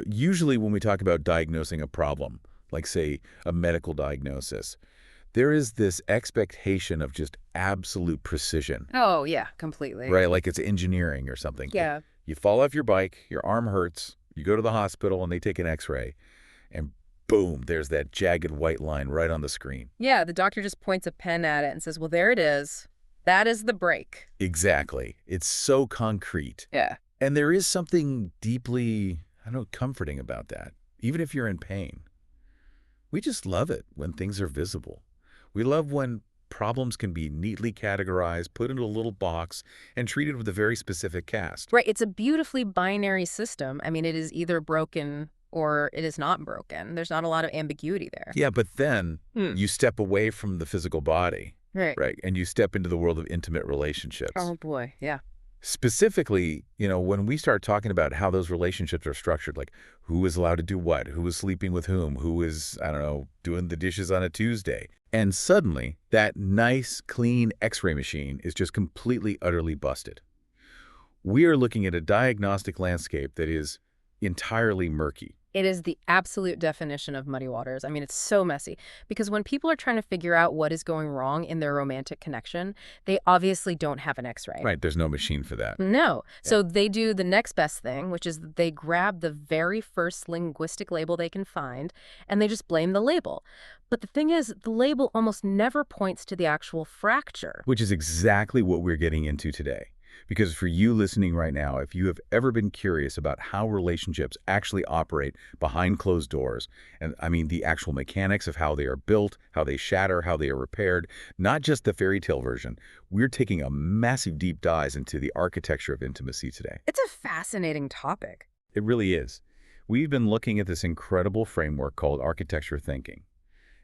Usually when we talk about diagnosing a problem, like, say, a medical diagnosis, there is this expectation of just absolute precision, Oh, yeah, completely. right? Like it's engineering or something. Yeah. You fall off your bike, your arm hurts, you go to the hospital and they take an x-ray, and boom, there's that jagged white line right on the screen. Yeah, the doctor just points a pen at it and says, well, there it is. That is the break. Exactly. It's so concrete. Yeah. And there is something deeply, I don't know, comforting about that, even if you're in pain. We just love it when things are visible. We love when problems can be neatly categorized, put into a little box, and treated with a very specific cast. Right. It's a beautifully binary system. I mean, it is either broken or it is not broken. There's not a lot of ambiguity there. Yeah, but then you step away from the physical body, Right. right? And you step into the world of intimate relationships. Oh, boy. Yeah. Specifically, when we start talking about how those relationships are structured, like who is allowed to do what, who is sleeping with whom, who is, I don't know, doing the dishes on a Tuesday. And suddenly, that nice, clean x-ray machine is just completely, utterly busted. We are looking at a diagnostic landscape that is entirely murky. It is the absolute definition of muddy waters. I mean, it's so messy because when people are trying to figure out what is going wrong in their romantic connection, they obviously don't have an x-ray. Right, there's no machine for that. No. Yeah. So they do the next best thing, which is they grab the very first linguistic label they can find, and they just blame the label. But the thing is, the label almost never points to the actual fracture. Which is exactly what we're getting into today. Because for you listening right now, if you have ever been curious about how relationships actually operate behind closed doors, and I mean the actual mechanics of how they are built, how they shatter, how they are repaired, not just the fairy tale version, we're taking a massive deep dive into the architecture of intimacy today. It's a fascinating topic. It really is. We've been looking at this incredible framework called architecture thinking,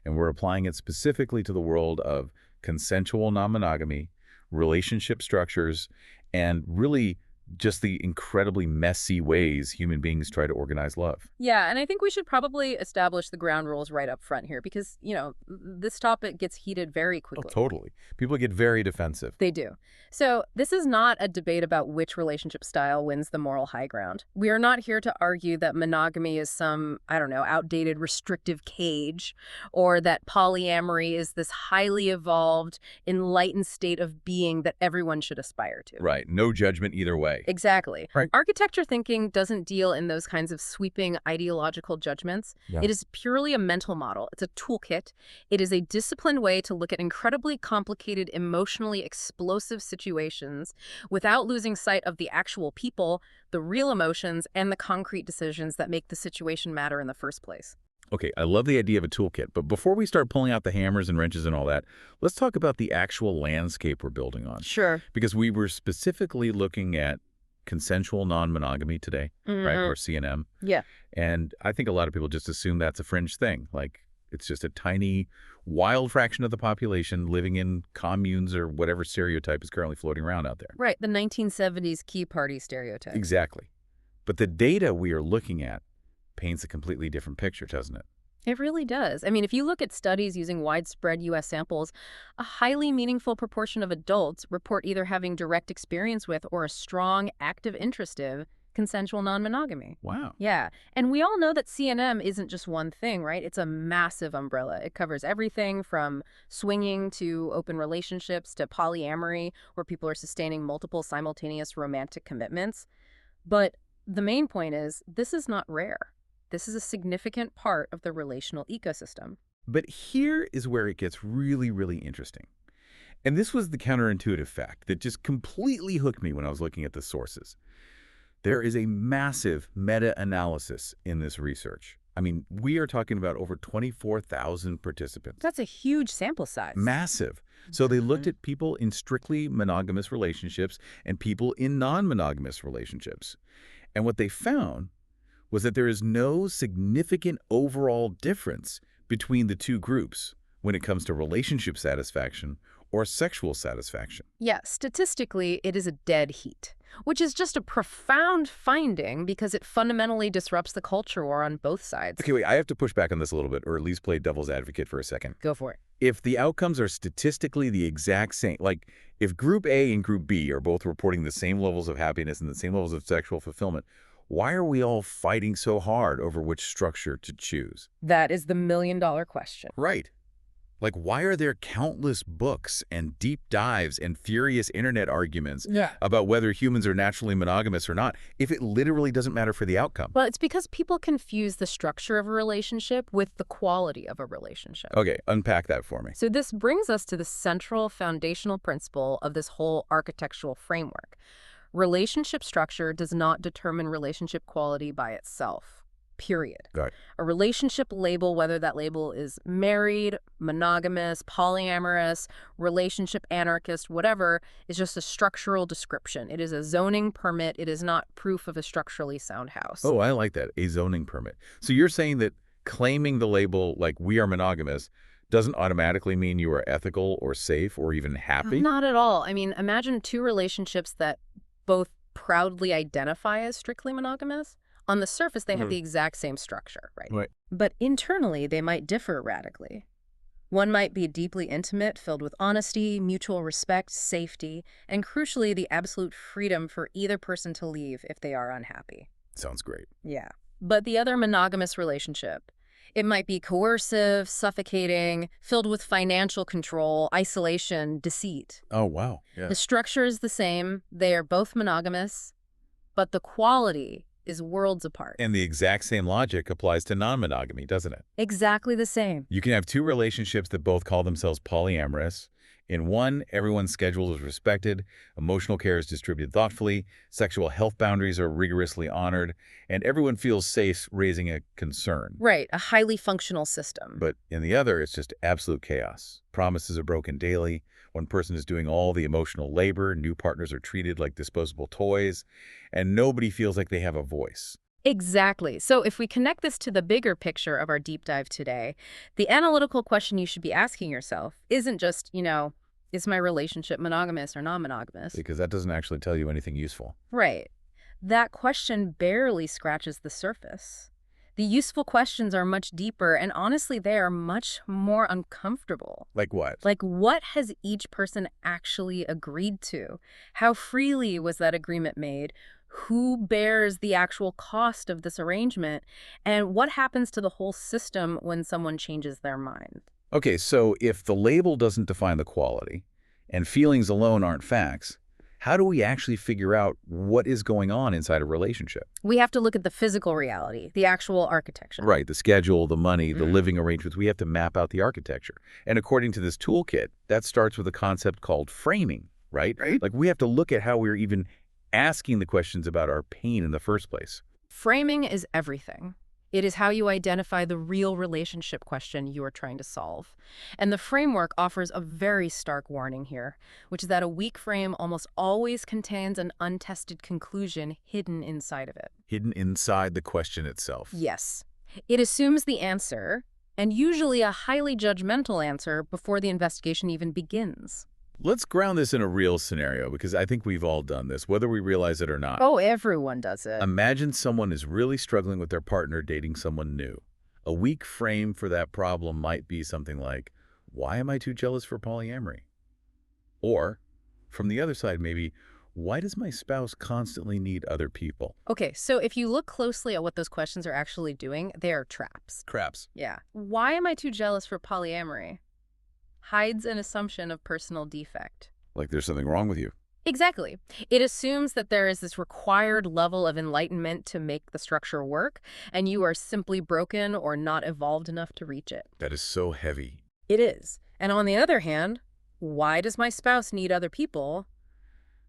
and we're applying it specifically to the world of consensual non-monogamy, relationship structures, and really just the incredibly messy ways human beings try to organize love. Yeah, and I think we should probably establish the ground rules right up front here because, this topic gets heated very quickly. Oh, totally. People get very defensive. They do. So this is not a debate about which relationship style wins the moral high ground. We are not here to argue that monogamy is some, outdated restrictive cage, or that polyamory is this highly evolved, enlightened state of being that everyone should aspire to. Right. No judgment either way. Exactly. Right. Architecture thinking doesn't deal in those kinds of sweeping ideological judgments. Yeah. It is purely a mental model. It's a toolkit. It is a disciplined way to look at incredibly complicated, emotionally explosive situations without losing sight of the actual people, the real emotions, and the concrete decisions that make the situation matter in the first place. Okay, I love the idea of a toolkit, but before we start pulling out the hammers and wrenches and all that, let's talk about the actual landscape we're building on. Sure. Because we were specifically looking at consensual non-monogamy today, right, or CNM. Yeah. And I think a lot of people just assume that's a fringe thing. Like, it's just a tiny, wild fraction of the population living in communes or whatever stereotype is currently floating around out there. Right, the 1970s Key Party stereotype. Exactly. But the data we are looking at paints a completely different picture, doesn't it? It really does. I mean, if you look at studies using widespread U.S. samples, a highly meaningful proportion of adults report either having direct experience with or a strong, active interest in consensual non-monogamy. Wow. Yeah. And we all know that CNM isn't just one thing, right? It's a massive umbrella. It covers everything from swinging to open relationships to polyamory, where people are sustaining multiple simultaneous romantic commitments. But the main point is, this is not rare. This is a significant part of the relational ecosystem. But here is where it gets really, really interesting. And this was the counterintuitive fact that just completely hooked me when I was looking at the sources. There is a massive meta-analysis in this research. I mean, we are talking about over 24,000 participants. That's a huge sample size. Massive. So they looked at people in strictly monogamous relationships and people in non-monogamous relationships. And what they found was that there is no significant overall difference between the two groups when it comes to relationship satisfaction or sexual satisfaction. Yeah, statistically, it is a dead heat, which is just a profound finding because it fundamentally disrupts the culture war on both sides. Okay, wait, I have to push back on this a little bit, or at least play devil's advocate for a second. Go for it. If the outcomes are statistically the exact same, like if Group A and Group B are both reporting the same levels of happiness and the same levels of sexual fulfillment, Why are we all fighting so hard over which structure to choose? That is the million-dollar question. Right. Like, why are there countless books and deep dives and furious internet arguments Yeah. about whether humans are naturally monogamous or not, if it literally doesn't matter for the outcome? Well, it's because people confuse the structure of a relationship with the quality of a relationship. Okay, unpack that for me. So this brings us to the central foundational principle of this whole architectural framework. Relationship structure does not determine relationship quality by itself. Period. Got it. A relationship label, whether that label is married, monogamous, polyamorous, relationship anarchist, whatever, is just a structural description. It is a zoning permit. It is not proof of a structurally sound house. Oh, I like that, a zoning permit. So you're saying that claiming the label like we are monogamous doesn't automatically mean you are ethical or safe or even happy? Not at all. I mean, imagine two relationships that both proudly identify as strictly monogamous. On the surface, they have the exact same structure, right? Right. But internally, they might differ radically. One might be deeply intimate, filled with honesty, mutual respect, safety, and crucially, the absolute freedom for either person to leave if they are unhappy. Sounds great. Yeah. But the other monogamous relationship, it might be coercive, suffocating, filled with financial control, isolation, deceit. Oh, wow. Yeah. The structure is the same. They are both monogamous, but the quality is worlds apart. And the exact same logic applies to non-monogamy, doesn't it? Exactly the same. You can have two relationships that both call themselves polyamorous. In one, everyone's schedule is respected, emotional care is distributed thoughtfully, sexual health boundaries are rigorously honored, and everyone feels safe raising a concern. Right, a highly functional system. But in the other, it's just absolute chaos. Promises are broken daily. One person is doing all the emotional labor. New partners are treated like disposable toys. And nobody feels like they have a voice. Exactly. So if we connect this to the bigger picture of our deep dive today, the analytical question you should be asking yourself isn't just, is my relationship monogamous or non-monogamous? Because that doesn't actually tell you anything useful. Right. That question barely scratches the surface. The useful questions are much deeper, and honestly, they are much more uncomfortable. Like what? Like, what has each person actually agreed to? How freely was that agreement made? Who bears the actual cost of this arrangement? And what happens to the whole system when someone changes their mind? Okay, so if the label doesn't define the quality, and feelings alone aren't facts, how do we actually figure out what is going on inside a relationship? We have to look at the physical reality, the actual architecture. Right, the schedule, the money, the living arrangements. We have to map out the architecture. And according to this toolkit, that starts with a concept called framing, right? Like we have to look at how we're even asking the questions about our pain in the first place. Framing is everything. It is how you identify the real relationship question you are trying to solve. And the framework offers a very stark warning here, which is that a weak frame almost always contains an untested conclusion hidden inside of it. Hidden inside the question itself. Yes. It assumes the answer, and usually a highly judgmental answer, before the investigation even begins. Let's ground this in a real scenario, because I think we've all done this, whether we realize it or not. Oh, everyone does it. Imagine someone is really struggling with their partner dating someone new. A weak frame for that problem might be something like, why am I too jealous for polyamory? Or, from the other side, maybe, why does my spouse constantly need other people? Okay, so if you look closely at what those questions are actually doing, they are traps. Craps. Yeah. Why am I too jealous for polyamory? Hides an assumption of personal defect. Like there's something wrong with you. Exactly. It assumes that there is this required level of enlightenment to make the structure work, and you are simply broken or not evolved enough to reach it. That is so heavy. It is. And on the other hand, why does my spouse need other people?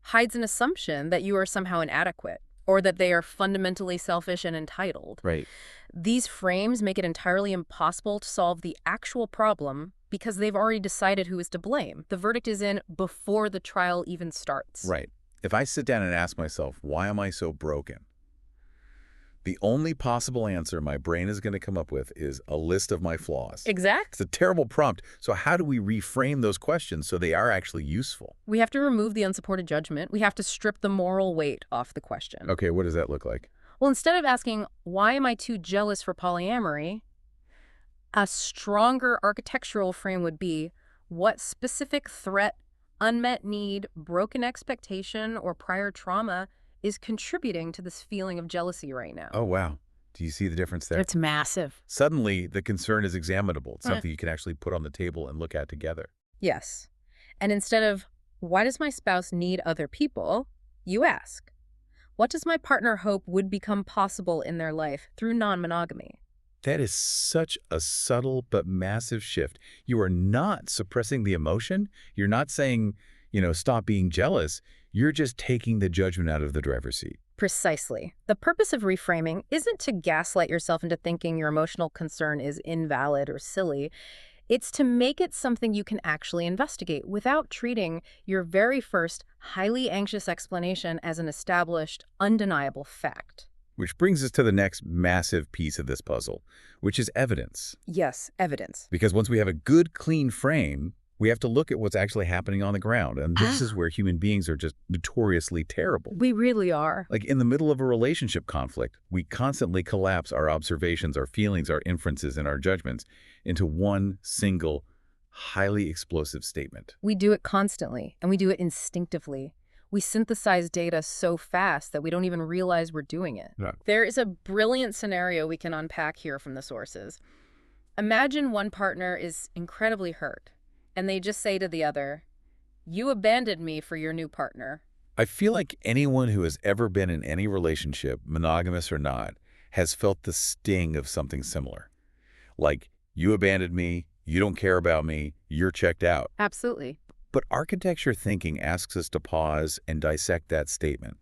Hides an assumption that you are somehow inadequate, or that they are fundamentally selfish and entitled. Right. These frames make it entirely impossible to solve the actual problem because they've already decided who is to blame. The verdict is in before the trial even starts. Right. If I sit down and ask myself, why am I so broken? The only possible answer my brain is going to come up with is a list of my flaws. Exactly. It's a terrible prompt. So how do we reframe those questions so they are actually useful? We have to remove the unsupported judgment. We have to strip the moral weight off the question. Okay, what does that look like? Well, instead of asking, why am I too jealous for polyamory? A stronger architectural frame would be, what specific threat, unmet need, broken expectation, or prior trauma is contributing to this feeling of jealousy right now. Oh, wow. Do you see the difference there? It's massive. Suddenly, the concern is examinable. It's Eh. something you can actually put on the table and look at together. Yes. And instead of, why does my spouse need other people, you ask, what does my partner hope would become possible in their life through non-monogamy? That is such a subtle but massive shift. You are not suppressing the emotion. You're not saying, stop being jealous. You're just taking the judgment out of the driver's seat. Precisely. The purpose of reframing isn't to gaslight yourself into thinking your emotional concern is invalid or silly. It's to make it something you can actually investigate without treating your very first highly anxious explanation as an established, undeniable fact. Which brings us to the next massive piece of this puzzle, which is evidence. Yes, evidence. Because once we have a good, clean frame, we have to look at what's actually happening on the ground. And this is where human beings are just notoriously terrible. We really are. Like in the middle of a relationship conflict, we constantly collapse our observations, our feelings, our inferences, and our judgments into one single, highly explosive statement. We do it constantly, and we do it instinctively. We synthesize data so fast that we don't even realize we're doing it. Yeah. There is a brilliant scenario we can unpack here from the sources. Imagine one partner is incredibly hurt, and they just say to the other, you abandoned me for your new partner. I feel like anyone who has ever been in any relationship, monogamous or not, has felt the sting of something similar. Like, you abandoned me, you don't care about me, you're checked out. Absolutely. But architecture thinking asks us to pause and dissect that statement.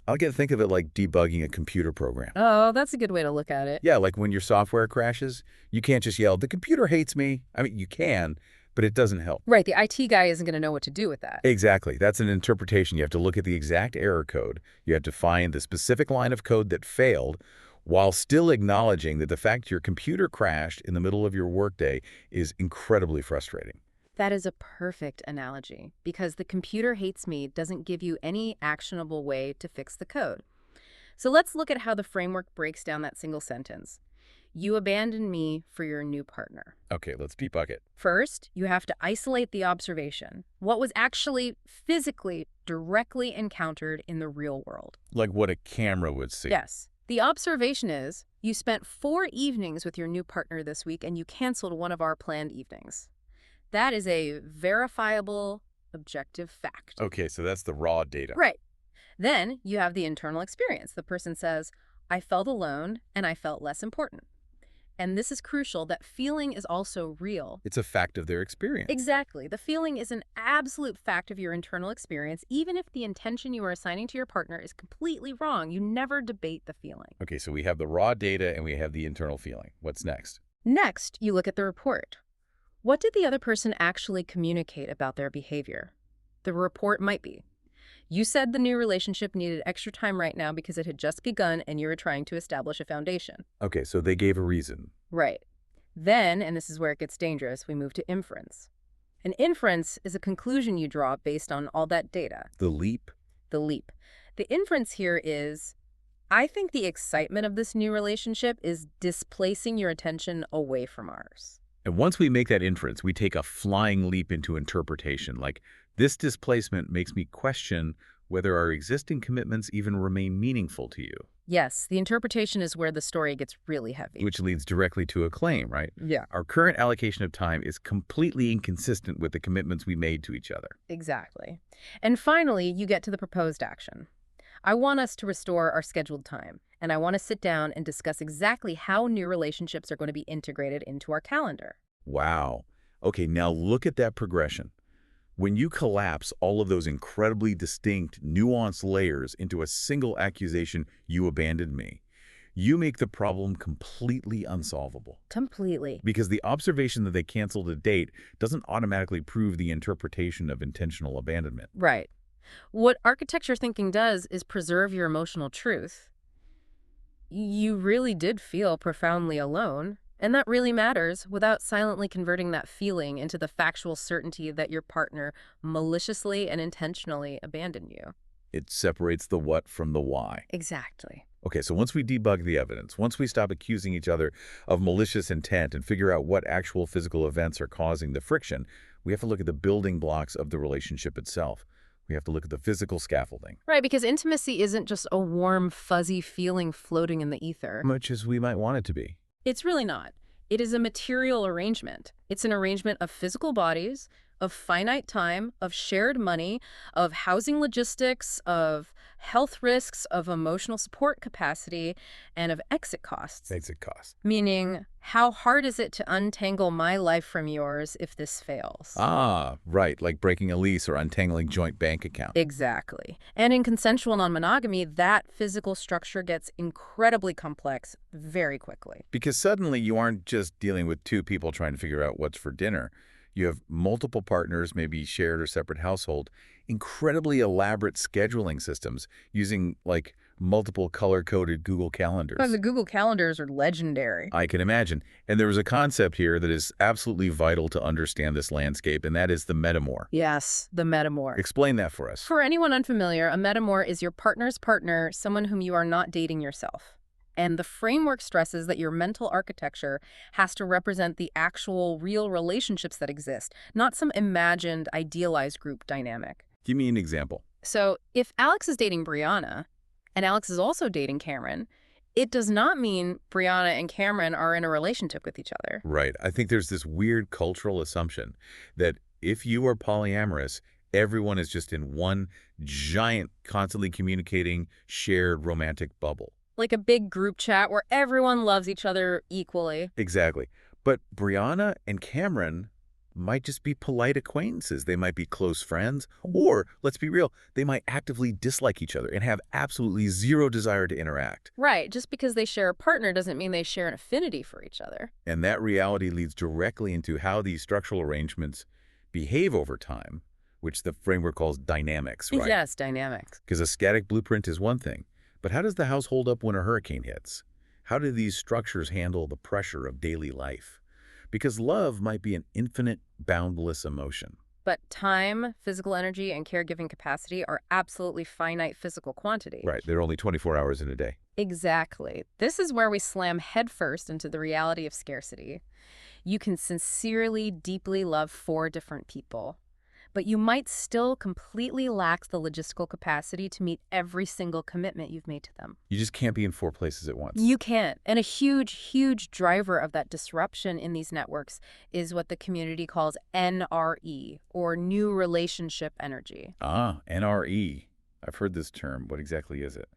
Think of it like debugging a computer program. Oh, that's a good way to look at it. Yeah, like when your software crashes, you can't just yell, the computer hates me. I mean, you can, but it doesn't help. Right, the IT guy isn't going to know what to do with that. Exactly. That's an interpretation. You have to look at the exact error code. You have to find the specific line of code that failed while still acknowledging that the fact your computer crashed in the middle of your workday is incredibly frustrating. That is a perfect analogy, because the computer hates me doesn't give you any actionable way to fix the code. So let's look at how the framework breaks down that single sentence. You abandoned me for your new partner. Okay, let's debug it. First, you have to isolate the observation. What was actually physically directly encountered in the real world? Like what a camera would see. Yes. The observation is, you spent 4 evenings with your new partner this week and you canceled one of our planned evenings. That is a verifiable, objective fact. Okay, so that's the raw data. Right. Then you have the internal experience. The person says, I felt alone and I felt less important. And this is crucial, that feeling is also real. It's a fact of their experience. Exactly. The feeling is an absolute fact of your internal experience, even if the intention you are assigning to your partner is completely wrong. You never debate the feeling. Okay, so we have the raw data and we have the internal feeling. What's next? Next, you look at the report. What did the other person actually communicate about their behavior? The report might be, you said the new relationship needed extra time right now because it had just begun and you were trying to establish a foundation. Okay, so they gave a reason. Right. Then, and this is where it gets dangerous, we move to inference. An inference is a conclusion you draw based on all that data. The leap? The leap. The inference here is, I think the excitement of this new relationship is displacing your attention away from ours. And once we make that inference, we take a flying leap into interpretation. Like, this displacement makes me question whether our existing commitments even remain meaningful to you. Yes, the interpretation is where the story gets really heavy. Which leads directly to a claim, right? Yeah. Our current allocation of time is completely inconsistent with the commitments we made to each other. Exactly. And finally, you get to the proposed action. I want us to restore our scheduled time, and I want to sit down and discuss exactly how new relationships are going to be integrated into our calendar. Wow. Okay, now look at that progression. When you collapse all of those incredibly distinct, nuanced layers into a single accusation, you abandoned me, you make the problem completely unsolvable. Completely. Because the observation that they canceled a date doesn't automatically prove the interpretation of intentional abandonment. Right. What architecture thinking does is preserve your emotional truth. You really did feel profoundly alone, and that really matters, without silently converting that feeling into the factual certainty that your partner maliciously and intentionally abandoned you. It separates the what from the why. Exactly. Okay, so once we debug the evidence, once we stop accusing each other of malicious intent and figure out what actual physical events are causing the friction, we have to look at the building blocks of the relationship itself. We have to look at the physical scaffolding, Right, because intimacy isn't just a warm, fuzzy feeling floating in the ether. much as we might want it to be. It's really not. It is a material arrangement. It's an arrangement of physical bodies, of finite time, of shared money, of housing logistics, of health risks, of emotional support capacity, and of exit costs. Exit cost. Meaning, how hard is it to untangle my life from yours if this fails? Ah, right, like breaking a lease or untangling joint bank account. Exactly. And in consensual non-monogamy, that physical structure gets incredibly complex very quickly. Because suddenly you aren't just dealing with two people trying to figure out what's for dinner. You have multiple partners, maybe shared or separate household, incredibly elaborate scheduling systems using like multiple color-coded Google calendars. Oh, the Google calendars are legendary. I can imagine. And there was a concept here that is absolutely vital to understand this landscape, and that is the metamor. Yes, the metamor. Explain that for us. For anyone unfamiliar, a metamor is your partner's partner, someone whom you are not dating yourself. And the framework stresses that your mental architecture has to represent the actual, real relationships that exist, not some imagined, idealized group dynamic. Give me an example. So if Alex is dating Brianna, and Alex is also dating Cameron, it does not mean Brianna and Cameron are in a relationship with each other. Right. I think there's this weird cultural assumption that if you are polyamorous, everyone is just in one giant, constantly communicating, shared romantic bubble. Like a big group chat where everyone loves each other equally. Exactly. But Brianna and Cameron might just be polite acquaintances. They might be close friends, or, let's be real, they might actively dislike each other and have absolutely zero desire to interact. Right, just because they share a partner doesn't mean they share an affinity for each other. And that reality leads directly into how these structural arrangements behave over time, which the framework calls dynamics, right? Yes, dynamics. Because a static blueprint is one thing, but how does the house hold up when a hurricane hits? How do these structures handle the pressure of daily life? Because love might be an infinite, boundless emotion. But time, physical energy, and caregiving capacity are absolutely finite physical quantity. Right, there are only 24 hours in a day. Exactly. This is where we slam headfirst into the reality of scarcity. You can sincerely, deeply love 4 different people, but you might still completely lack the logistical capacity to meet every single commitment you've made to them. You just can't be in 4 places at once. You can't. And a huge, huge driver of that disruption in these networks is what the community calls NRE, or New Relationship Energy. Ah, NRE. I've heard this term. What exactly is it?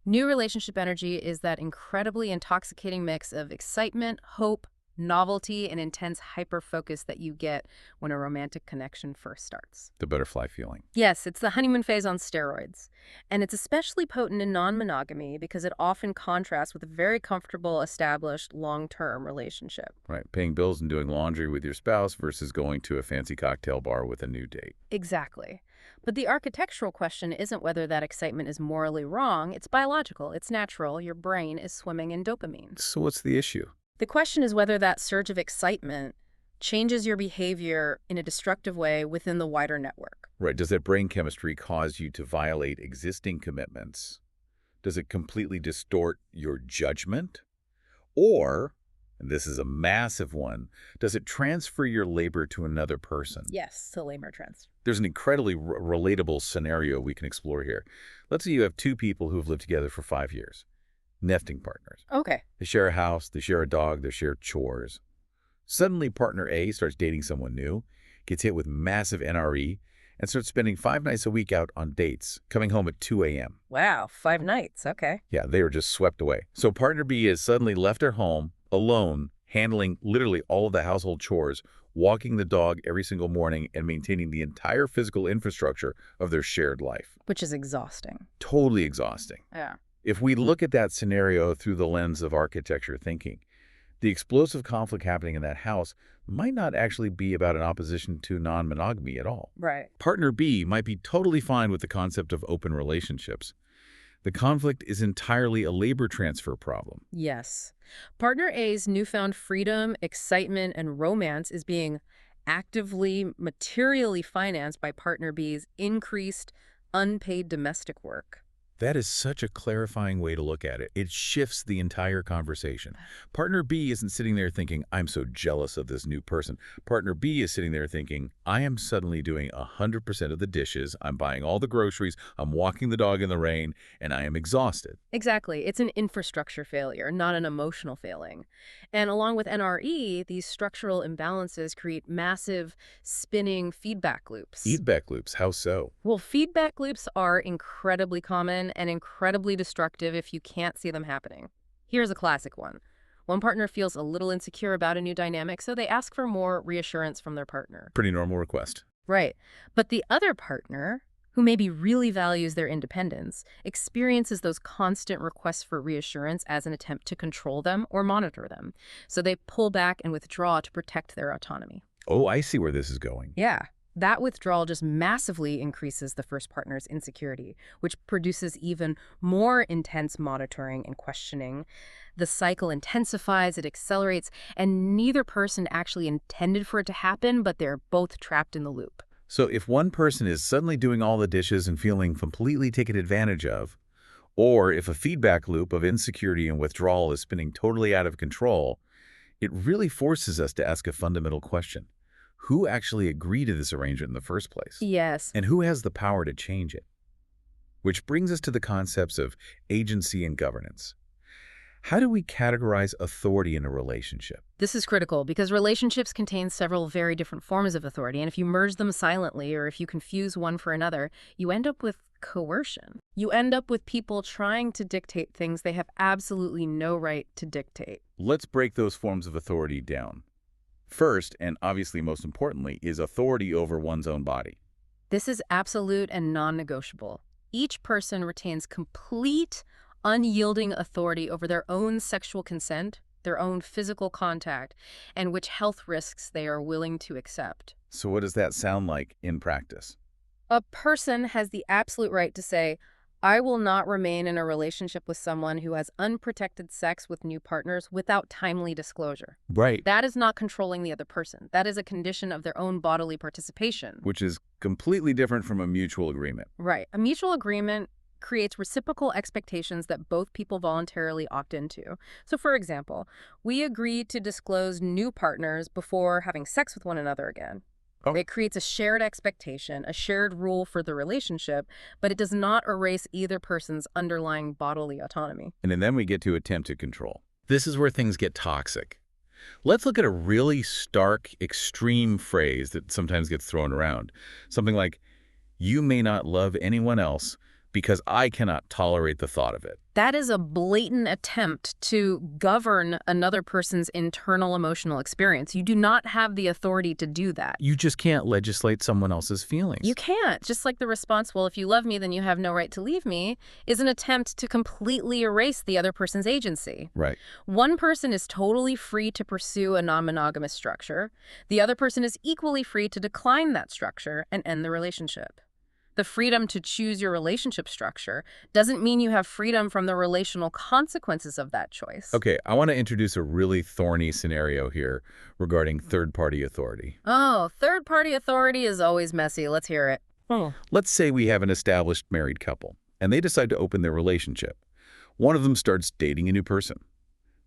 New relationship energy is that incredibly intoxicating mix of excitement, hope, novelty, and intense hyper-focus that you get when a romantic connection first starts. The butterfly feeling. Yes, it's the honeymoon phase on steroids. And it's especially potent in non-monogamy because it often contrasts with a very comfortable, established, long-term relationship. Right, paying bills and doing laundry with your spouse versus going to a fancy cocktail bar with a new date. Exactly. But the architectural question isn't whether that excitement is morally wrong. It's biological. It's natural. Your brain is swimming in dopamine. So what's the issue? The question is whether that surge of excitement changes your behavior in a destructive way within the wider network. Right, does that brain chemistry cause you to violate existing commitments? Does it completely distort your judgment? Or, and this is a massive one, does it transfer your labor to another person? Yes, to labor trends. There's an incredibly relatable scenario we can explore here. Let's say you have 2 people who've lived together for 5 years. Nesting partners. Okay. They share a house, they share a dog, they share chores. Suddenly, partner A starts dating someone new, gets hit with massive NRE, and starts spending 5 nights a week out on dates, coming home at 2 a.m. Wow, 5 nights. Okay. Yeah, they were just swept away. So partner B is suddenly left at home, alone, handling literally all of the household chores, walking the dog every single morning, and maintaining the entire physical infrastructure of their shared life. Which is exhausting. Totally exhausting. Yeah. If we look at that scenario through the lens of architecture thinking, the explosive conflict happening in that house might not actually be about an opposition to non-monogamy at all. Right. Partner B might be totally fine with the concept of open relationships. The conflict is entirely a labor transfer problem. Yes. Partner A's newfound freedom, excitement, and romance is being actively, materially financed by Partner B's increased, unpaid domestic work. That is such a clarifying way to look at it. It shifts the entire conversation. Partner B isn't sitting there thinking, I'm so jealous of this new person. Partner B is sitting there thinking, I am suddenly doing 100% of the dishes, I'm buying all the groceries, I'm walking the dog in the rain, and I am exhausted. Exactly. It's an infrastructure failure, not an emotional failing. And along with NRE, these structural imbalances create massive spinning feedback loops. Feedback loops, how so? Well, feedback loops are incredibly common and incredibly destructive if you can't see them happening. Here's a classic one. One partner feels a little insecure about a new dynamic, so they ask for more reassurance from their partner. Pretty normal request. Right. But the other partner, who maybe really values their independence, experiences those constant requests for reassurance as an attempt to control them or monitor them. So they pull back and withdraw to protect their autonomy. Oh, I see where this is going. Yeah. That withdrawal just massively increases the first partner's insecurity, which produces even more intense monitoring and questioning. The cycle intensifies, it accelerates, and neither person actually intended for it to happen, but they're both trapped in the loop. So if one person is suddenly doing all the dishes and feeling completely taken advantage of, or if a feedback loop of insecurity and withdrawal is spinning totally out of control, it really forces us to ask a fundamental question. Who actually agreed to this arrangement in the first place? Yes. And who has the power to change it? Which brings us to the concepts of agency and governance. How do we categorize authority in a relationship? This is critical because relationships contain several very different forms of authority, and if you merge them silently or if you confuse one for another, you end up with coercion. You end up with people trying to dictate things they have absolutely no right to dictate. Let's break those forms of authority down. First, and obviously most importantly, is authority over one's own body. This is absolute and non-negotiable. Each person retains complete, unyielding authority over their own sexual consent, their own physical contact, and which health risks they are willing to accept. So what does that sound like in practice? A person has the absolute right to say, I will not remain in a relationship with someone who has unprotected sex with new partners without timely disclosure. Right. That is not controlling the other person. That is a condition of their own bodily participation. Which is completely different from a mutual agreement. Right. A mutual agreement creates reciprocal expectations that both people voluntarily opt into. So, for example, we agree to disclose new partners before having sex with one another again. Oh. It creates a shared expectation, a shared rule for the relationship, but it does not erase either person's underlying bodily autonomy. And then we get to attempted control. This is where things get toxic. Let's look at a really stark, extreme phrase that sometimes gets thrown around. Something like, you may not love anyone else because I cannot tolerate the thought of it. That is a blatant attempt to govern another person's internal emotional experience. You do not have the authority to do that. You just can't legislate someone else's feelings. You can't. Just like the response, well, if you love me, then you have no right to leave me, is an attempt to completely erase the other person's agency. Right. One person is totally free to pursue a non-monogamous structure. The other person is equally free to decline that structure and end the relationship. The freedom to choose your relationship structure doesn't mean you have freedom from the relational consequences of that choice. Okay, I want to introduce a really thorny scenario here regarding third-party authority. Oh, third-party authority is always messy. Let's hear it. Let's say we have an established married couple, and they decide to open their relationship. One of them starts dating a new person.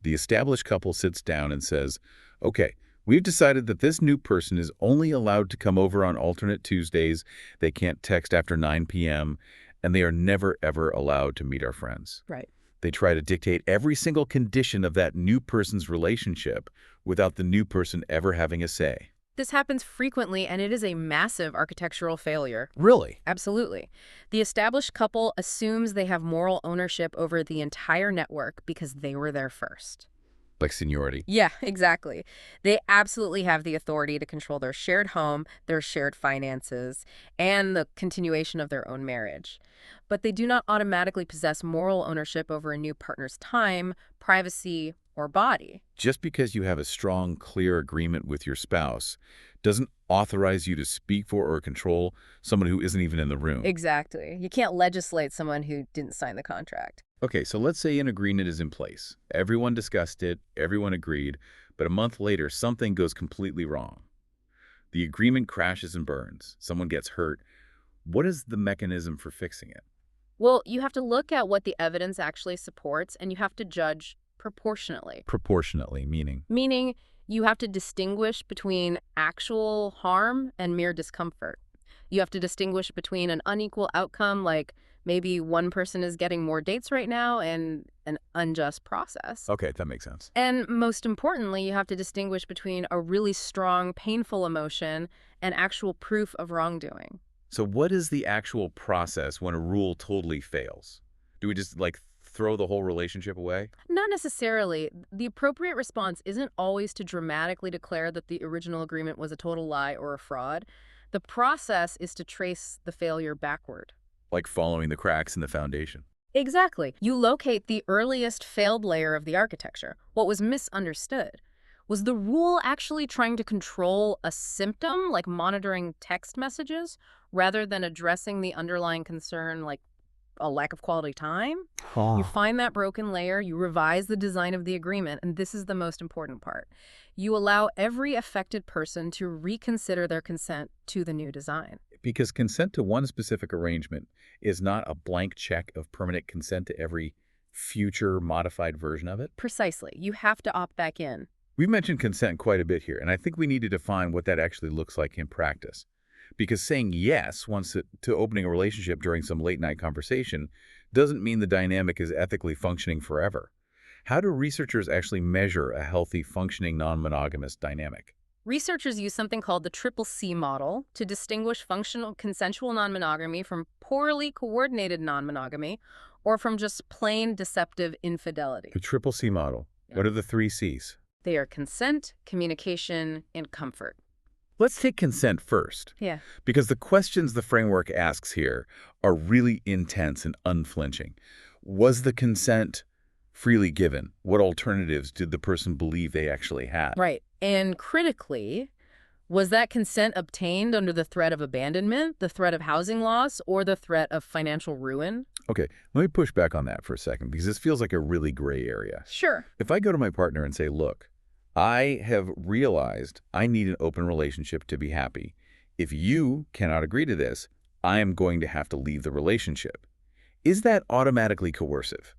The established couple sits down and says, okay, we've decided that this new person is only allowed to come over on alternate Tuesdays, they can't text after 9 p.m., and they are never, ever allowed to meet our friends. Right. They try to dictate every single condition of that new person's relationship without the new person ever having a say. This happens frequently, and it is a massive architectural failure. Really? Absolutely. The established couple assumes they have moral ownership over the entire network because they were there first. Like seniority. Yeah, exactly. They absolutely have the authority to control their shared home, their shared finances, and the continuation of their own marriage. But they do not automatically possess moral ownership over a new partner's time, privacy, or body. Just because you have a strong, clear agreement with your spouse doesn't authorize you to speak for or control someone who isn't even in the room. Exactly. You can't legislate someone who didn't sign the contract. Okay, so let's say an agreement is in place. Everyone discussed it, everyone agreed, but a month later, something goes completely wrong. The agreement crashes and burns. Someone gets hurt. What is the mechanism for fixing it? Well, you have to look at what the evidence actually supports, and you have to judge proportionately. Proportionately, meaning. Meaning, you have to distinguish between actual harm and mere discomfort. You have to distinguish between an unequal outcome, like maybe one person is getting more dates right now, and an unjust process. Okay, that makes sense. And most importantly, you have to distinguish between a really strong, painful emotion and actual proof of wrongdoing. So what is the actual process when a rule totally fails? Do we just, like, throw the whole relationship away? Not necessarily. The appropriate response isn't always to dramatically declare that the original agreement was a total lie or a fraud. The process is to trace the failure backward. Like following the cracks in the foundation. Exactly. You locate the earliest failed layer of the architecture. What was misunderstood? Was the rule actually trying to control a symptom, like monitoring text messages, rather than addressing the underlying concern, like a lack of quality time? You find that broken layer, you revise the design of the agreement, and this is the most important part. You allow every affected person to reconsider their consent to the new design. Because consent to one specific arrangement is not a blank check of permanent consent to every future modified version of it. Precisely. You have to opt back in. We've mentioned consent quite a bit here, and I think we need to define what that actually looks like in practice. Because saying yes once to opening a relationship during some late-night conversation doesn't mean the dynamic is ethically functioning forever. How do researchers actually measure a healthy, functioning non-monogamous dynamic? Researchers use something called the Triple C model to distinguish functional consensual non-monogamy from poorly coordinated non-monogamy or from just plain deceptive infidelity. The Triple C model. What are the 3 C's? They are consent, communication, and comfort. Let's take consent first. Yeah. Because the questions the framework asks here are really intense and unflinching. Was the consent freely given? What alternatives did the person believe they actually had? Right. And critically, was that consent obtained under the threat of abandonment, the threat of housing loss, or the threat of financial ruin? Okay, let me push back on that for a second, because this feels like a really gray area. Sure. If I go to my partner and say, look, I have realized I need an open relationship to be happy. If you cannot agree to this, I am going to have to leave the relationship. Is that automatically coercive?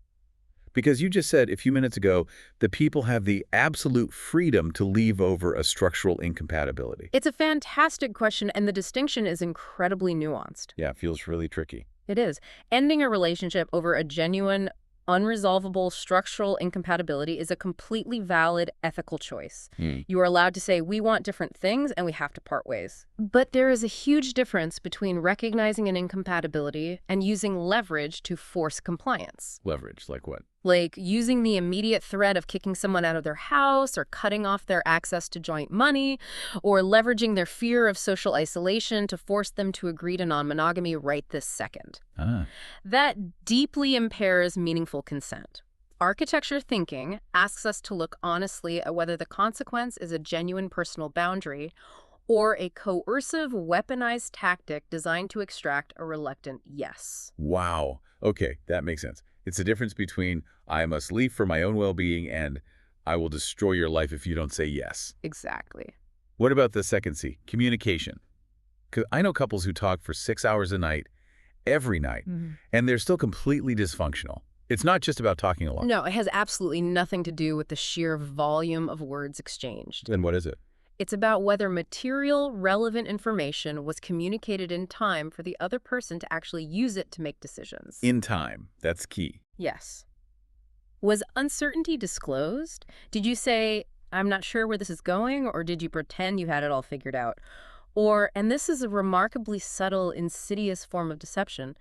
Because you just said a few minutes ago that people have the absolute freedom to leave over a structural incompatibility. It's a fantastic question, and the distinction is incredibly nuanced. Yeah, it feels really tricky. It is. Ending a relationship over a genuine, unresolvable structural incompatibility is a completely valid ethical choice. You are allowed to say, we want different things and we have to part ways. But there is a huge difference between recognizing an incompatibility and using leverage to force compliance. Leverage, like what? Like using the immediate threat of kicking someone out of their house or cutting off their access to joint money, or leveraging their fear of social isolation to force them to agree to non-monogamy right this second. That deeply impairs meaningful consent. Architecture thinking asks us to look honestly at whether the consequence is a genuine personal boundary or a coercive, weaponized tactic designed to extract a reluctant yes. Wow. Okay, that makes sense. It's the difference between I must leave for my own well-being and I will destroy your life if you don't say yes. Exactly. What about the second C, communication? Because I know couples who talk for 6 hours a night, every night, and they're still completely dysfunctional. It's not just about talking a lot. No, it has absolutely nothing to do with the sheer volume of words exchanged. Then what is it? It's about whether material, relevant information was communicated in time for the other person to actually use it to make decisions. In time. That's key. Yes. Was uncertainty disclosed? Did you say, I'm not sure where this is going, or did you pretend you had it all figured out? Or, and this is a remarkably subtle, insidious form of deception,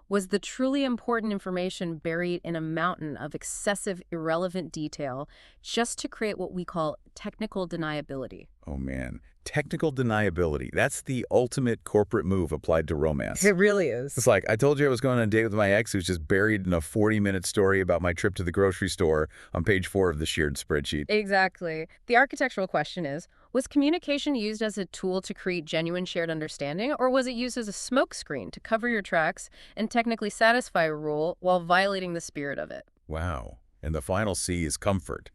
was the truly important information buried in a mountain of excessive, irrelevant detail just to create what we call technical deniability? Oh, man. Technical deniability. That's the ultimate corporate move applied to romance. It really is. It's like, I told you I was going on a date with my ex who's just buried in a 40-minute story about my trip to the grocery store on page 4 of the shared spreadsheet. Exactly. The architectural question is, was communication used as a tool to create genuine shared understanding, or was it used as a smokescreen to cover your tracks and technically satisfy a rule while violating the spirit of it? Wow. And the final C is comfort.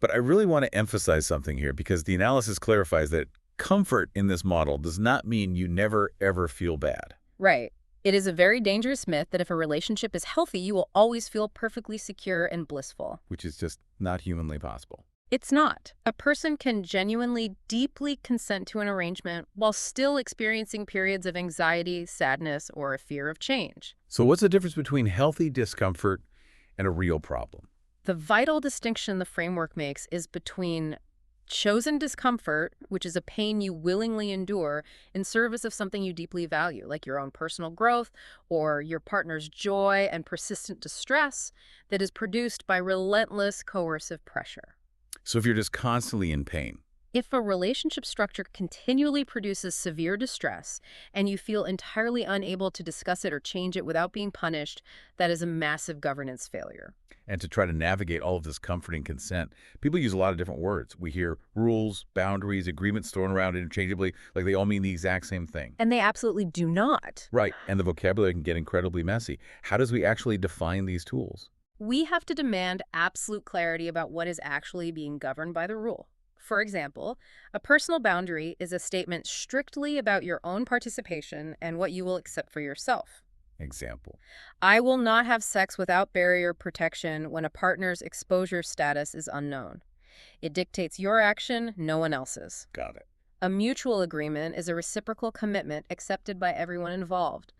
But I really want to emphasize something here because the analysis clarifies that comfort in this model does not mean you never, ever feel bad. Right. It is a very dangerous myth that if a relationship is healthy, you will always feel perfectly secure and blissful. which is just not humanly possible. It's not. A person can genuinely, deeply consent to an arrangement while still experiencing periods of anxiety, sadness, or a fear of change. So what's the difference between healthy discomfort and a real problem? The vital distinction the framework makes is between chosen discomfort, which is a pain you willingly endure in service of something you deeply value, like your own personal growth or your partner's joy, and persistent distress that is produced by relentless coercive pressure. So if you're just constantly in pain, If a relationship structure continually produces severe distress and you feel entirely unable to discuss it or change it without being punished, that is a massive governance failure. and to try to navigate all of this comforting consent, people use a lot of different words. We hear rules, boundaries, agreements thrown around interchangeably, like they all mean the exact same thing. And they absolutely do not. Right, and the vocabulary can get incredibly messy. How does we actually define these tools? We have to demand absolute clarity about what is actually being governed by the rule. For example, a personal boundary is a statement strictly about your own participation and what you will accept for yourself. Example. I will not have sex without barrier protection when a partner's exposure status is unknown. It dictates your action, no one else's. Got it. A mutual agreement is a reciprocal commitment accepted by everyone involved.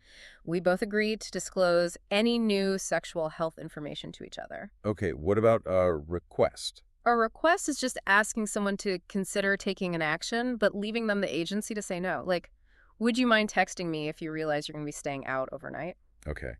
We both agreed to disclose any new sexual health information to each other. Okay, what about a request? A request is just asking someone to consider taking an action, but leaving them the agency to say no. Like, would you mind texting me if you realize you're going to be staying out overnight? Okay.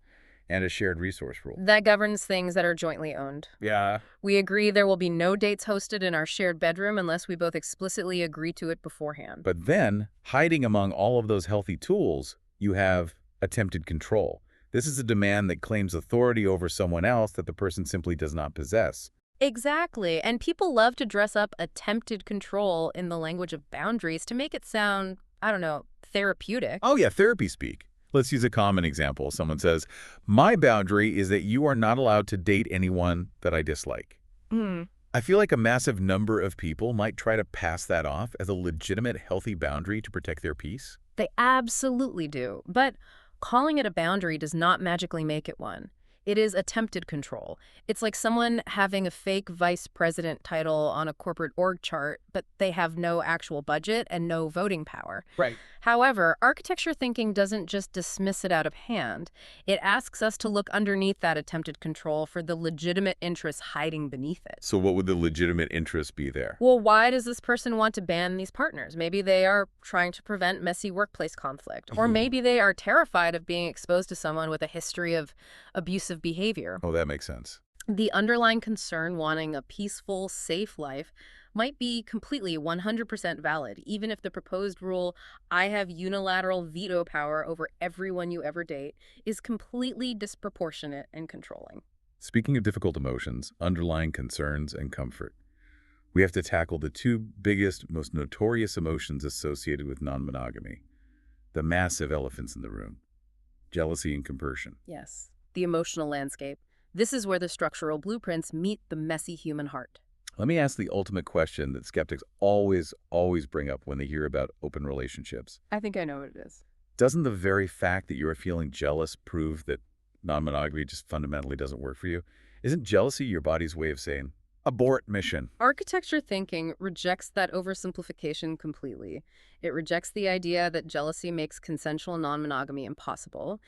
And a shared resource rule. That governs things that are jointly owned. Yeah. We agree there will be no dates hosted in our shared bedroom unless we both explicitly agree to it beforehand. But then, hiding among all of those healthy tools, you have attempted control. This is a demand that claims authority over someone else that the person simply does not possess. Exactly. And people love to dress up attempted control in the language of boundaries to make it sound, I don't know, therapeutic. Oh yeah, therapy speak. Let's use a common example. Someone says, my boundary is that you are not allowed to date anyone that I dislike. Hmm. I feel like a massive number of people might try to pass that off as a legitimate, healthy boundary to protect their peace. They absolutely do. But calling it a boundary does not magically make it one. It is attempted control. It's like someone having a fake vice president title on a corporate org chart, but they have no actual budget and no voting power. Right. However, architecture thinking doesn't just dismiss it out of hand. It asks us to look underneath that attempted control for the legitimate interests hiding beneath it. So what would the legitimate interest be there? Well, why does this person want to ban these partners? Maybe they are trying to prevent messy workplace conflict. Or maybe they are terrified of being exposed to someone with a history of abusive behavior. Oh, that makes sense. The underlying concern wanting a peaceful, safe life might be completely 100% valid, even if the proposed rule, I have unilateral veto power over everyone you ever date, is completely disproportionate and controlling. Speaking of difficult emotions, underlying concerns, and comfort, we have to tackle the two biggest, most notorious emotions associated with non-monogamy. The massive elephants in the room. Jealousy and compersion. Yes. The emotional landscape. This is where the structural blueprints meet the messy human heart. Let me ask the ultimate question that skeptics always bring up when they hear about open relationships. I think I know what it is. Doesn't the very fact that you're feeling jealous prove that non-monogamy just fundamentally doesn't work for you? Isn't jealousy your body's way of saying, abort mission? Architecture thinking rejects that oversimplification completely. It rejects the idea that jealousy makes consensual non-monogamy impossible,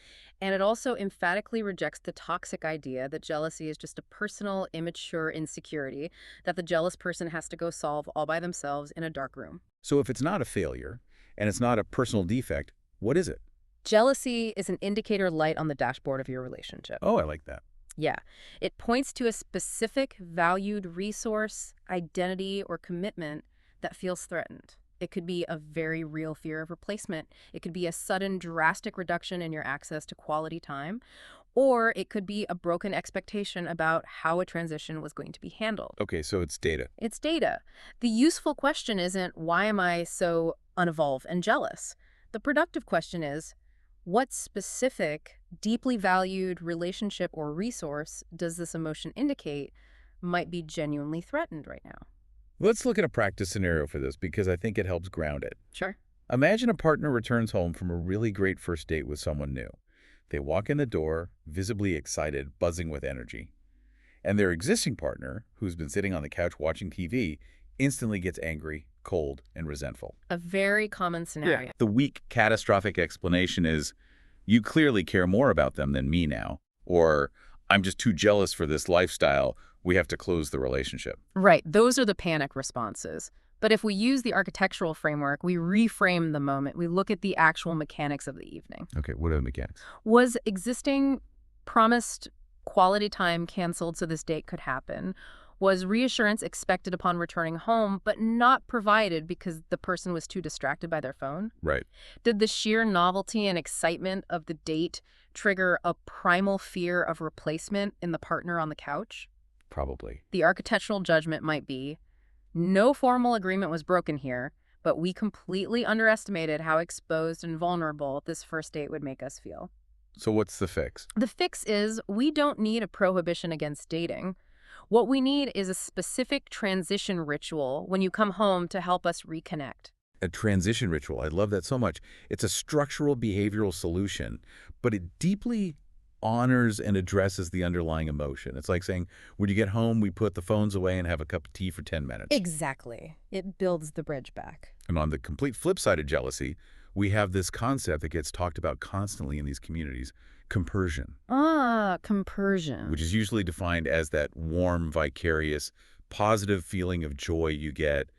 and it also emphatically rejects the toxic idea that jealousy is just a personal, immature insecurity that the jealous person has to go solve all by themselves in a dark room. So if it's not a failure, and it's not a personal defect, what is it? Jealousy is an indicator light on the dashboard of your relationship. Oh, I like that. Yeah. It points to a specific valued resource, identity, or commitment that feels threatened. It could be a very real fear of replacement. It could be a sudden, drastic reduction in your access to quality time. Or it could be a broken expectation about how a transition was going to be handled. Okay, so it's data. It's data. The useful question isn't, why am I so unevolved and jealous? The productive question is, what specific, deeply valued relationship or resource does this emotion indicate might be genuinely threatened right now? Let's look at a practice scenario for this because I think it helps ground it. Sure. Imagine a partner returns home from a really great first date with someone new. They walk in the door, visibly excited, buzzing with energy. And their existing partner, who's been sitting on the couch watching TV, instantly gets angry, cold, and resentful. A very common scenario. The weak, catastrophic explanation is, you clearly care more about them than me now. Or, I'm just too jealous for this lifestyle. We have to close the relationship. Right, those are the panic responses. But if we use the architectural framework, we reframe the moment. We look at the actual mechanics of the evening. Okay, what are the mechanics? Was existing promised quality time canceled so this date could happen? Was reassurance expected upon returning home, but not provided because the person was too distracted by their phone? Right. Did the sheer novelty and excitement of the date trigger a primal fear of replacement in the partner on the couch? Probably. The architectural judgment might be, no formal agreement was broken here, but we completely underestimated how exposed and vulnerable this first date would make us feel. So what's the fix? The fix is we don't need a prohibition against dating. What we need is a specific transition ritual when you come home to help us reconnect. A transition ritual. I love that so much. It's a structural behavioral solution, but it deeply honors and addresses the underlying emotion. It's like saying, when you get home, we put the phones away and have a cup of tea for 10 minutes. Exactly. It builds the bridge back. And on the complete flip side of jealousy, we have this concept that gets talked about constantly in these communities, compersion. Compersion. Which is usually defined as that warm, vicarious, positive feeling of joy you get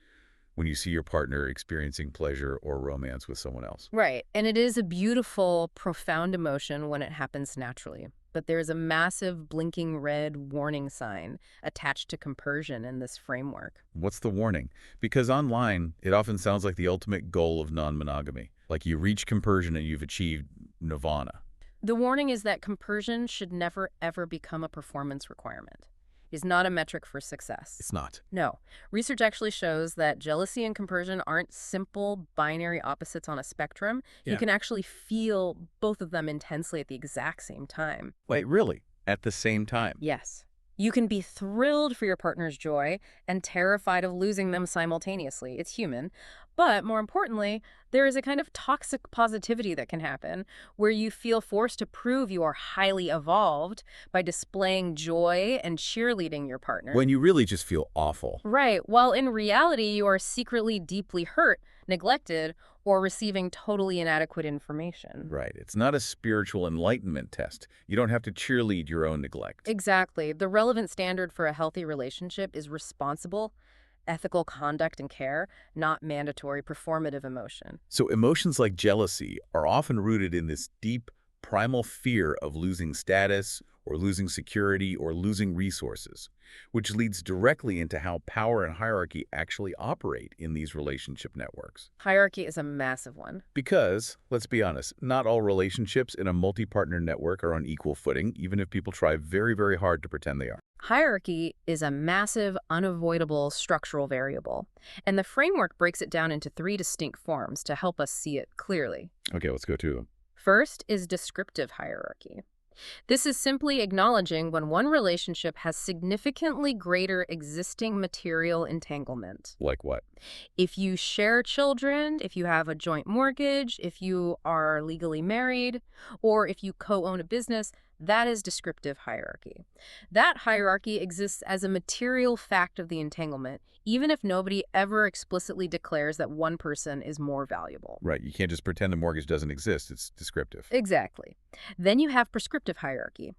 when you see your partner experiencing pleasure or romance with someone else. Right. And it is a beautiful, profound emotion when it happens naturally. But there's a massive blinking red warning sign attached to compersion in this framework. What's the warning? Because online, it often sounds like the ultimate goal of non-monogamy. Like you reach compersion and you've achieved nirvana. The warning is that compersion should never, ever become a performance requirement. It is not a metric for success. It's not. No. Research actually shows that jealousy and compersion aren't simple binary opposites on a spectrum. Yeah. You can actually feel both of them intensely at the exact same time. Wait, really? At the same time? Yes. You can be thrilled for your partner's joy and terrified of losing them simultaneously. It's human. But more importantly, there is a kind of toxic positivity that can happen where you feel forced to prove you are highly evolved by displaying joy and cheerleading your partner. When you really just feel awful. Right, while in reality you are secretly deeply hurt, neglected, or receiving totally inadequate information. Right. It's not a spiritual enlightenment test. You don't have to cheerlead your own neglect. Exactly. The relevant standard for a healthy relationship is responsible, ethical conduct and care, not mandatory performative emotion. So emotions like jealousy are often rooted in this deep, primal fear of losing status or losing security or losing resources, which leads directly into how power and hierarchy actually operate in these relationship networks. Hierarchy is a massive one. Because, let's be honest, not all relationships in a multi-partner network are on equal footing, even if people try very, very hard to pretend they are. Hierarchy is a massive, unavoidable structural variable, and the framework breaks it down into 3 distinct forms to help us see it clearly. Okay, let's go to them. First is descriptive hierarchy. This is simply acknowledging when one relationship has significantly greater existing material entanglement. Like what? If you share children, if you have a joint mortgage, if you are legally married, or if you co-own a business, that is descriptive hierarchy. That hierarchy exists as a material fact of the entanglement, even if nobody ever explicitly declares that one person is more valuable. Right, you can't just pretend the mortgage doesn't exist. It's descriptive. Exactly. Then you have prescriptive hierarchy.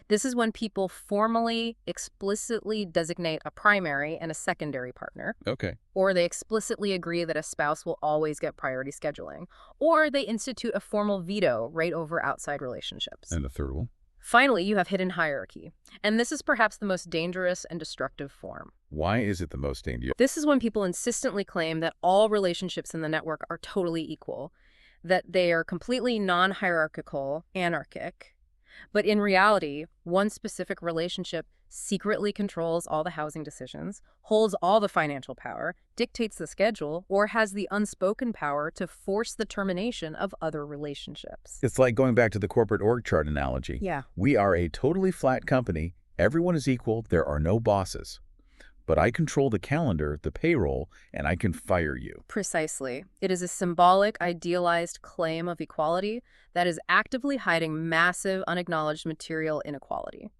This is when people formally, explicitly designate a primary and a secondary partner. Okay. Or they explicitly agree that a spouse will always get priority scheduling. Or they institute a formal veto right over outside relationships. And the third one? Finally, you have hidden hierarchy. And this is perhaps the most dangerous and destructive form. Why is it the most dangerous? This is when people insistently claim that all relationships in the network are totally equal, that they are completely non-hierarchical, anarchic. But in reality, one specific relationship secretly controls all the housing decisions, holds all the financial power, dictates the schedule, or has the unspoken power to force the termination of other relationships. It's like going back to the corporate org chart analogy. Yeah. We are a totally flat company. Everyone is equal. There are no bosses. but I control the calendar, the payroll, and I can fire you. Precisely. It is a symbolic, idealized claim of equality that is actively hiding massive, unacknowledged material inequality.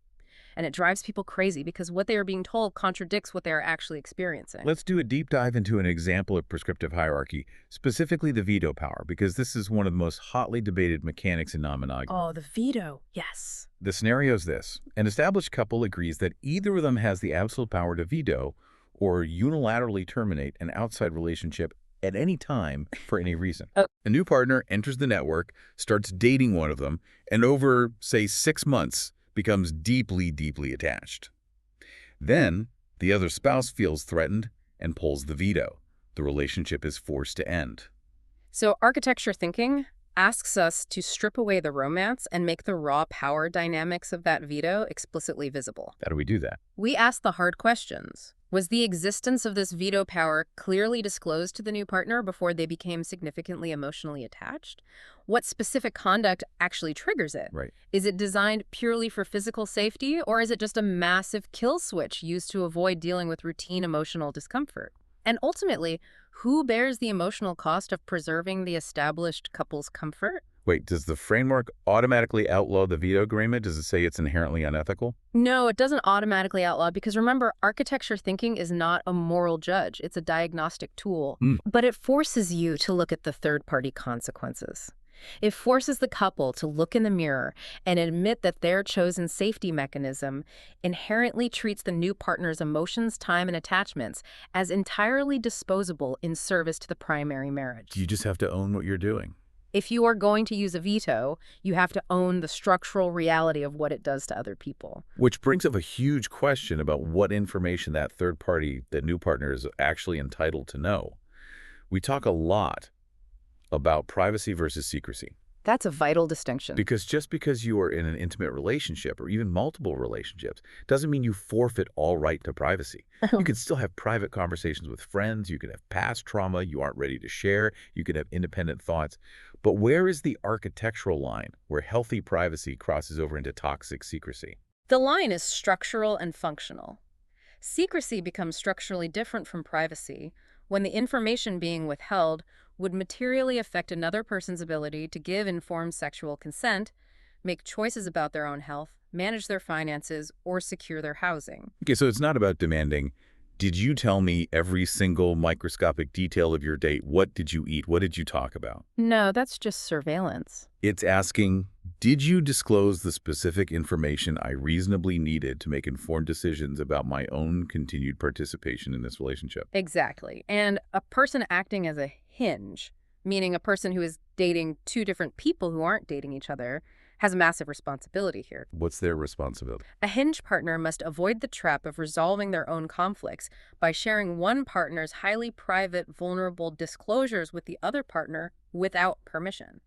And it drives people crazy because what they are being told contradicts what they are actually experiencing. Let's do a deep dive into an example of prescriptive hierarchy, specifically the veto power, because this is one of the most hotly debated mechanics in non-monogamy. Oh, the veto. Yes. The scenario is this. An established couple agrees that either of them has the absolute power to veto or unilaterally terminate an outside relationship at any time for any reason. Oh. A new partner enters the network, starts dating one of them, and over, say, 6 months, becomes deeply, deeply attached. Then, the other spouse feels threatened and pulls the veto. The relationship is forced to end. So architecture thinking asks us to strip away the romance and make the raw power dynamics of that veto explicitly visible. How do we do that? We ask the hard questions. Was the existence of this veto power clearly disclosed to the new partner before they became significantly emotionally attached? What specific conduct actually triggers it? Right. Is it designed purely for physical safety, or is it just a massive kill switch used to avoid dealing with routine emotional discomfort? And ultimately, who bears the emotional cost of preserving the established couple's comfort? Wait, does the framework automatically outlaw the veto agreement? Does it say it's inherently unethical? No, it doesn't automatically outlaw because remember, architecture thinking is not a moral judge. It's a diagnostic tool. But it forces you to look at the third-party consequences. It forces the couple to look in the mirror and admit that their chosen safety mechanism inherently treats the new partner's emotions, time, and attachments as entirely disposable in service to the primary marriage. You just have to own what you're doing. If you are going to use a veto, you have to own the structural reality of what it does to other people. Which brings up a huge question about what information that third party, that new partner, is actually entitled to know. We talk a lot about privacy versus secrecy. That's a vital distinction. Because just because you are in an intimate relationship or even multiple relationships doesn't mean you forfeit all right to privacy. You can still have private conversations with friends. You can have past trauma you aren't ready to share. You can have independent thoughts. But where is the architectural line where healthy privacy crosses over into toxic secrecy? The line is structural and functional. Secrecy becomes structurally different from privacy when the information being withheld would materially affect another person's ability to give informed sexual consent, make choices about their own health, manage their finances, or secure their housing. Okay, so it's not about demanding, did you tell me every single microscopic detail of your date? What did you eat? What did you talk about? No, that's just surveillance. It's asking, did you disclose the specific information I reasonably needed to make informed decisions about my own continued participation in this relationship? Exactly. And a person acting as a hinge, meaning a person who is dating two different people who aren't dating each other, has a massive responsibility here. What's their responsibility? A hinge partner must avoid the trap of resolving their own conflicts by sharing one partner's highly private, vulnerable disclosures with the other partner without permission.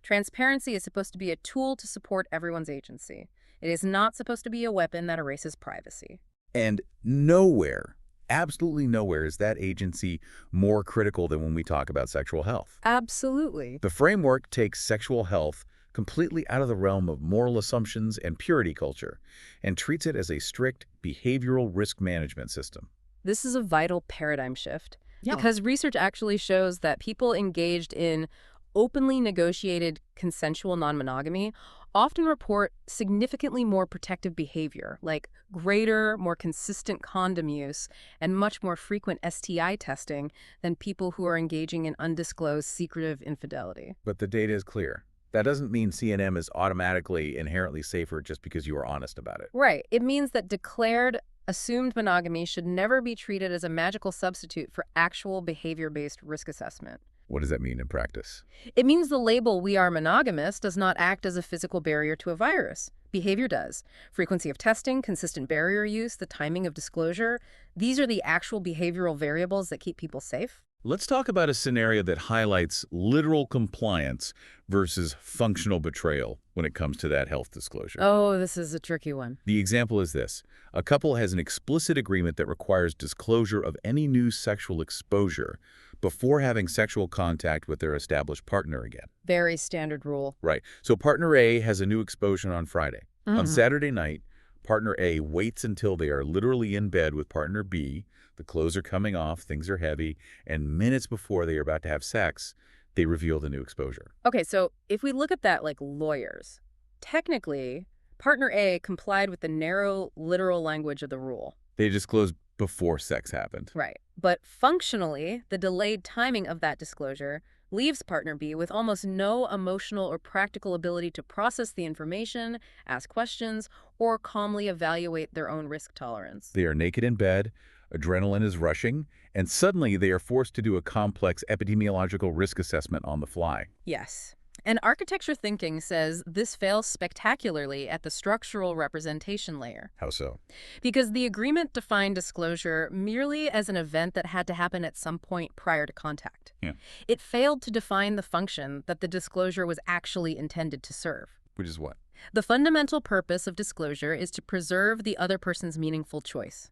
Transparency is supposed to be a tool to support everyone's agency. It is not supposed to be a weapon that erases privacy. And nowhere, absolutely nowhere, is that agency more critical than when we talk about sexual health. Absolutely. The framework takes sexual health completely out of the realm of moral assumptions and purity culture and treats it as a strict behavioral risk management system. This is a vital paradigm shift because research actually shows that people engaged in openly negotiated consensual non-monogamy often report significantly more protective behavior, like greater, more consistent condom use and much more frequent STI testing than people who are engaging in undisclosed secretive infidelity. But the data is clear. That doesn't mean CNM is automatically inherently safer just because you are honest about it. Right. It means that declared assumed monogamy should never be treated as a magical substitute for actual behavior-based risk assessment. What does that mean in practice? It means the label "we are monogamous" does not act as a physical barrier to a virus. Behavior does. Frequency of testing, consistent barrier use, the timing of disclosure, these are the actual behavioral variables that keep people safe. Let's talk about a scenario that highlights literal compliance versus functional betrayal when it comes to that health disclosure. Oh, this is a tricky one. The example is this. A couple has an explicit agreement that requires disclosure of any new sexual exposure before having sexual contact with their established partner again. Very standard rule. Right. So partner A has a new exposure on Friday. On Saturday night, Partner A waits until they are literally in bed with partner B, the clothes are coming off, things are heavy, and minutes before they are about to have sex, they reveal the new exposure. Okay, so if we look at that like lawyers, technically, partner A complied with the narrow, literal language of the rule. They disclosed before sex happened. Right. But functionally, the delayed timing of that disclosure leaves partner B with almost no emotional or practical ability to process the information, ask questions, or calmly evaluate their own risk tolerance. They are naked in bed, adrenaline is rushing, and suddenly they are forced to do a complex epidemiological risk assessment on the fly. Yes. And architecture thinking says this fails spectacularly at the structural representation layer. How so? Because the agreement defined disclosure merely as an event that had to happen at some point prior to contact. Yeah. It failed to define the function that the disclosure was actually intended to serve. Which is what? The fundamental purpose of disclosure is to preserve the other person's meaningful choice.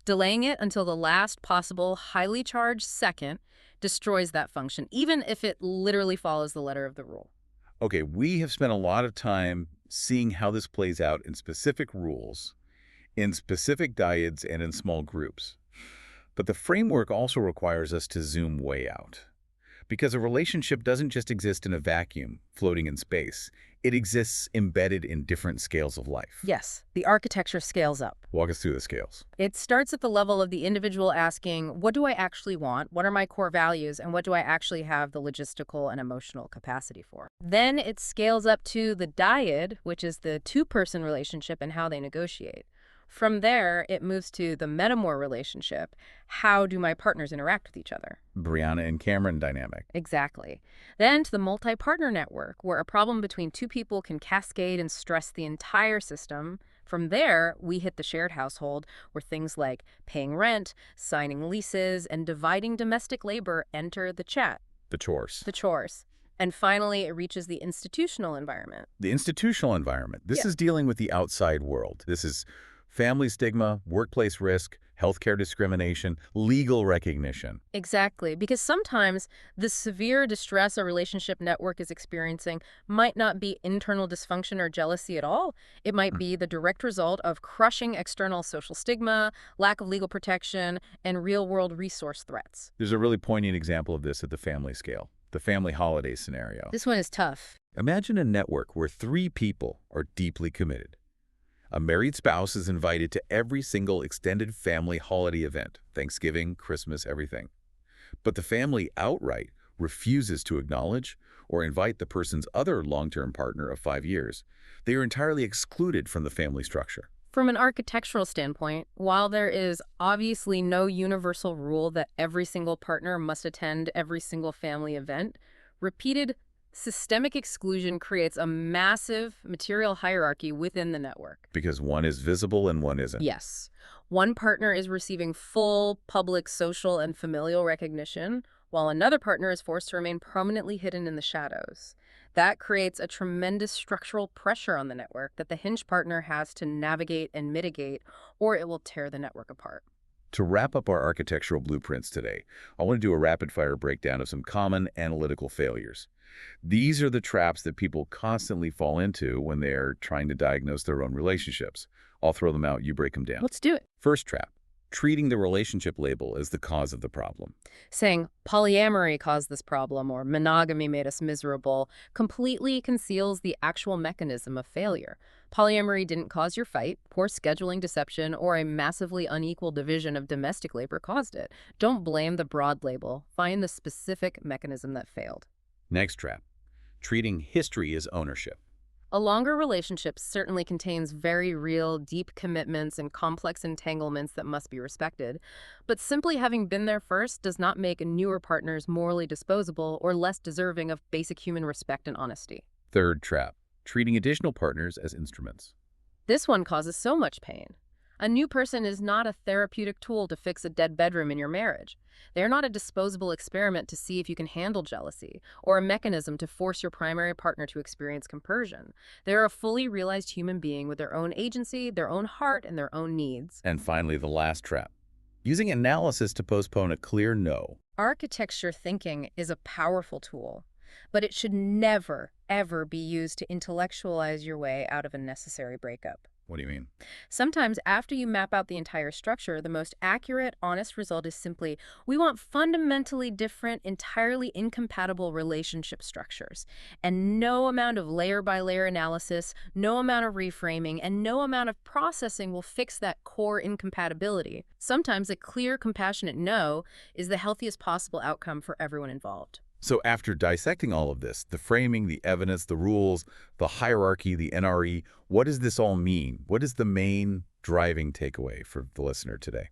Delaying it until the last possible highly charged second destroys that function, even if it literally follows the letter of the rule. Okay, we have spent a lot of time seeing how this plays out in specific rules, in specific dyads, and in small groups. But the framework also requires us to zoom way out. Because a relationship doesn't just exist in a vacuum, floating in space. It exists embedded in different scales of life. Yes, the architecture scales up. Walk us through the scales. It starts at the level of the individual asking, what do I actually want? What are my core values? And what do I actually have the logistical and emotional capacity for? Then it scales up to the dyad, which is the two-person relationship and how they negotiate. From there, it moves to the metamor relationship. How do my partners interact with each other? Brianna and Cameron dynamic. Exactly. Then to the multi-partner network, where a problem between two people can cascade and stress the entire system. From there, we hit the shared household, where things like paying rent, signing leases, and dividing domestic labor enter the chat. The chores. The chores. And finally, it reaches the institutional environment. The institutional environment. This is dealing with the outside world. This is family stigma, workplace risk, healthcare discrimination, legal recognition. Exactly, because sometimes the severe distress a relationship network is experiencing might not be internal dysfunction or jealousy at all. It might be the direct result of crushing external social stigma, lack of legal protection, and real-world resource threats. There's a really poignant example of this at the family scale, the family holiday scenario. This one is tough. Imagine a network where 3 people are deeply committed. A married spouse is invited to every single extended family holiday event, Thanksgiving, Christmas, everything. But the family outright refuses to acknowledge or invite the person's other long-term partner of 5 years. They are entirely excluded from the family structure. From an architectural standpoint, while there is obviously no universal rule that every single partner must attend every single family event, repeated systemic exclusion creates a massive material hierarchy within the network. Because one is visible and one isn't. Yes. One partner is receiving full public social and familial recognition, while another partner is forced to remain permanently hidden in the shadows. That creates a tremendous structural pressure on the network that the hinge partner has to navigate and mitigate, or it will tear the network apart. To wrap up our architectural blueprints today, I want to do a rapid-fire breakdown of some common analytical failures. These are the traps that people constantly fall into when they're trying to diagnose their own relationships. I'll throw them out, you break them down. Let's do it. First trap, treating the relationship label as the cause of the problem. Saying polyamory caused this problem or monogamy made us miserable completely conceals the actual mechanism of failure. Polyamory didn't cause your fight. Poor scheduling, deception, or a massively unequal division of domestic labor caused it. Don't blame the broad label. Find the specific mechanism that failed. Next trap, treating history as ownership. A longer relationship certainly contains very real, deep commitments and complex entanglements that must be respected. But simply having been there first does not make newer partners morally disposable or less deserving of basic human respect and honesty. Third trap, treating additional partners as instruments. This one causes so much pain. A new person is not a therapeutic tool to fix a dead bedroom in your marriage. They're not a disposable experiment to see if you can handle jealousy, or a mechanism to force your primary partner to experience compersion. They're a fully realized human being with their own agency, their own heart, and their own needs. And finally, the last trap, using analysis to postpone a clear no. Architecture thinking is a powerful tool, but it should never, ever be used to intellectualize your way out of a necessary breakup. What do you mean? Sometimes, after you map out the entire structure, the most accurate, honest result is simply, we want fundamentally different, entirely incompatible relationship structures. And no amount of layer-by-layer analysis, no amount of reframing, and no amount of processing will fix that core incompatibility. Sometimes a clear, compassionate no is the healthiest possible outcome for everyone involved. So after dissecting all of this, the framing, the evidence, the rules, the hierarchy, the NRE, what does this all mean? What is the main driving takeaway for the listener today?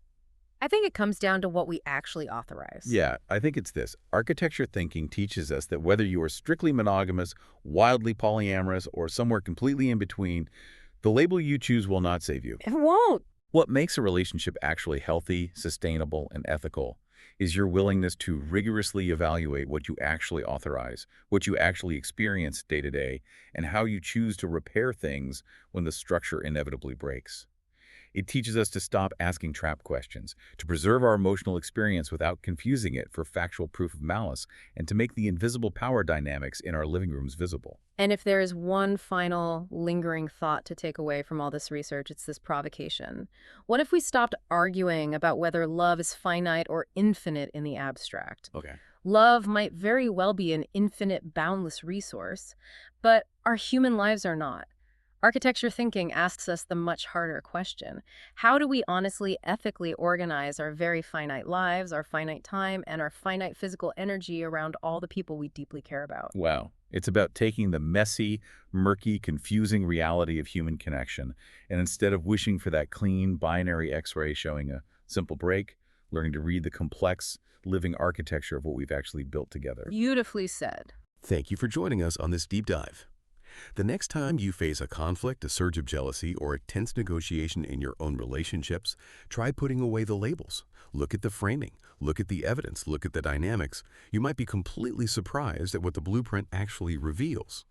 I think it comes down to what we actually authorize. Yeah, I think it's this. Architecture thinking teaches us that whether you are strictly monogamous, wildly polyamorous, or somewhere completely in between, the label you choose will not save you. It won't. What makes a relationship actually healthy, sustainable, and ethical is your willingness to rigorously evaluate what you actually authorize, what you actually experience day to day, and how you choose to repair things when the structure inevitably breaks. It teaches us to stop asking trap questions, to preserve our emotional experience without confusing it for factual proof of malice, and to make the invisible power dynamics in our living rooms visible. And if there is one final lingering thought to take away from all this research, it's this provocation. What if we stopped arguing about whether love is finite or infinite in the abstract? Okay. Love might very well be an infinite, boundless resource, but our human lives are not. Architecture thinking asks us the much harder question. How do we honestly, ethically organize our very finite lives, our finite time, and our finite physical energy around all the people we deeply care about? Wow. It's about taking the messy, murky, confusing reality of human connection, and instead of wishing for that clean, binary X-ray showing a simple break, learning to read the complex, living architecture of what we've actually built together. Beautifully said. Thank you for joining us on this deep dive. The next time you face a conflict, a surge of jealousy, or a tense negotiation in your own relationships, try putting away the labels. Look at the framing, look at the evidence, look at the dynamics. You might be completely surprised at what the blueprint actually reveals.